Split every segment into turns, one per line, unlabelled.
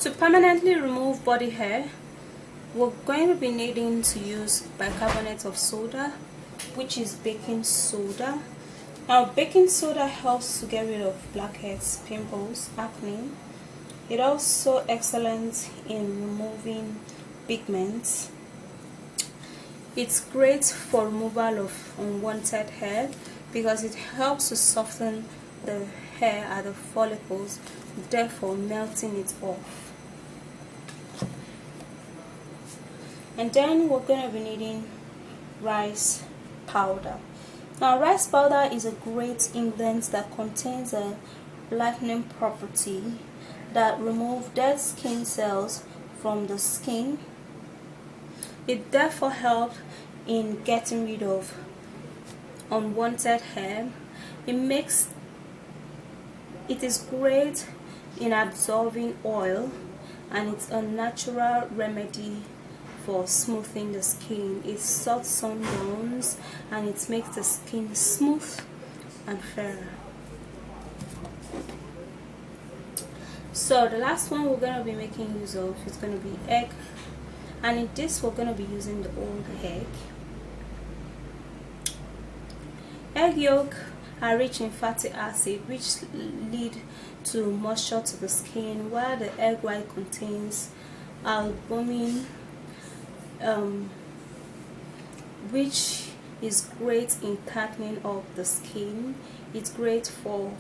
To permanently remove body hair, we're going to be needing to use bicarbonate of soda, which is baking soda. Now, baking soda helps to get rid of blackheads, pimples, acne. It also excellent in removing pigments. It's great for removal of unwanted hair because it helps to soften the hair at the follicles, therefore melting it off. And then we're going to be needing rice powder. Now, rice powder is a great ingredient that contains a lightening property that removes dead skin cells from the skin. It therefore helps in getting rid of unwanted hair. It is great in absorbing oil, and it's a natural remedy for smoothing the skin. It softens sunburns and it makes the skin smooth and fairer. So the last one we're going to be making use of is going to be egg, and in this we're going to be using the old egg. Egg yolk are rich in fatty acid, which lead to moisture to the skin, while the egg white contains albumin, which is great in tightening up the skin. It's great for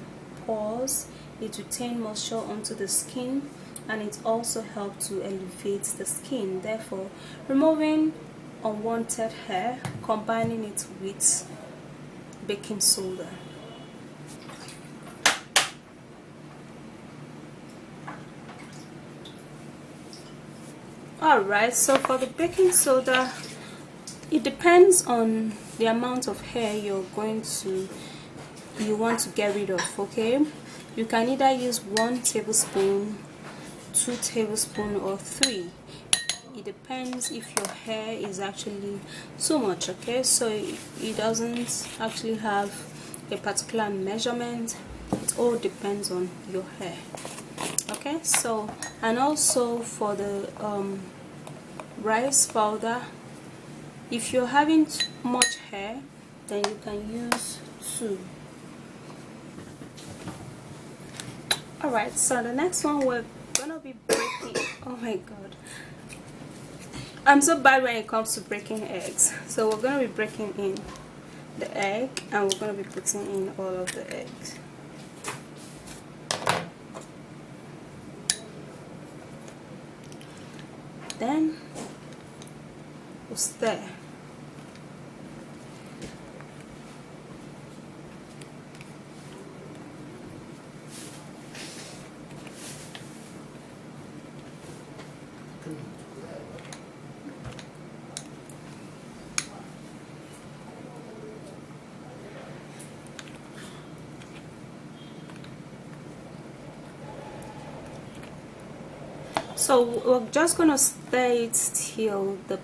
pores. It retains moisture onto the skin, and it also helps to elevate the skin, therefore removing unwanted hair, combining it with baking soda. Alright, so for the baking soda, it depends on the amount of hair you want to get rid of. Okay, you can either use 1 tablespoon, 2 tablespoons, or 3. It depends if your hair is actually too much. Okay, so it doesn't actually have a particular measurement. It all depends on your hair. Okay, so, and also for the rice powder, if you're having too much hair, then you can use 2. Alright, so the next one we're gonna be breaking. Oh my god, I'm so bad when it comes to breaking eggs. So we're gonna be breaking in the egg, and we're gonna be putting in all of the eggs. Then we'll stir. So we're just gonna stir it till the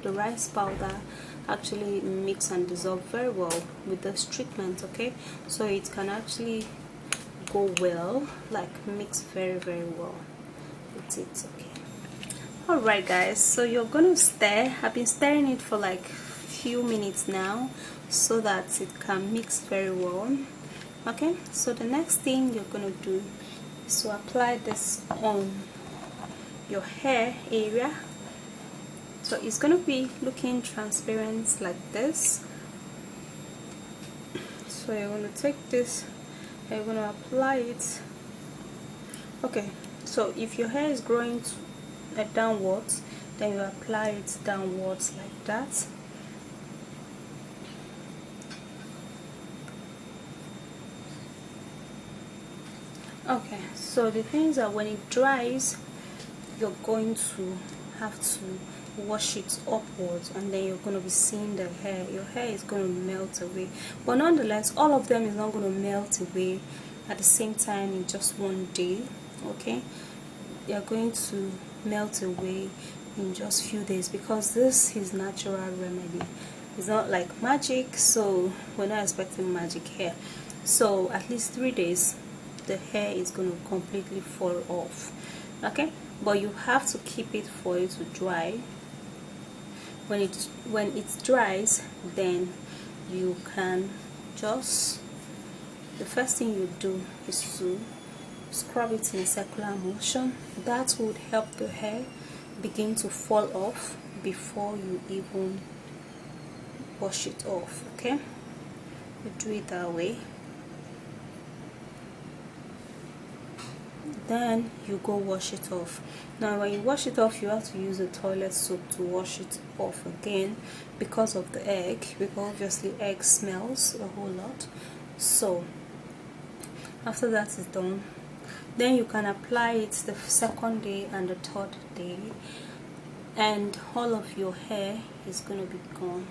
rice powder actually mix and dissolve very well with this treatment. Okay, so it can actually go well, like mix very well with it. Okay, alright guys, so you're gonna stir. I've been stirring it for like few minutes now so that it can mix very well. Okay, so the next thing you're gonna do is to apply this on your hair area. So it's going to be looking transparent like this. So you're going to take this and you're going to apply it. Okay, so if your hair is growing downwards, then you apply it downwards like that. Okay, so the thing is that when it dries, you're going to have to wash it upwards, and then you're going to be seeing the hair. Your hair is going to melt away, but nonetheless all of them is not going to melt away at the same time in just one day. Okay, you're going to melt away in just few days because this is natural remedy. It's not like magic, so we're not expecting magic here. So at least 3 days the hair is going to completely fall off. okay, but you have to keep it for it to dry. When it dries, then you can just, the first thing you do is to scrub it in a circular motion. That would help the hair begin to fall off before you even wash it off. Okay, you do it that way, then you go wash it off. Now when you wash it off, you have to use a toilet soap to wash it off again because of the egg, because obviously egg smells a whole lot. So after that is done, then you can apply it the second day and the third day, and all of your hair is going to be gone.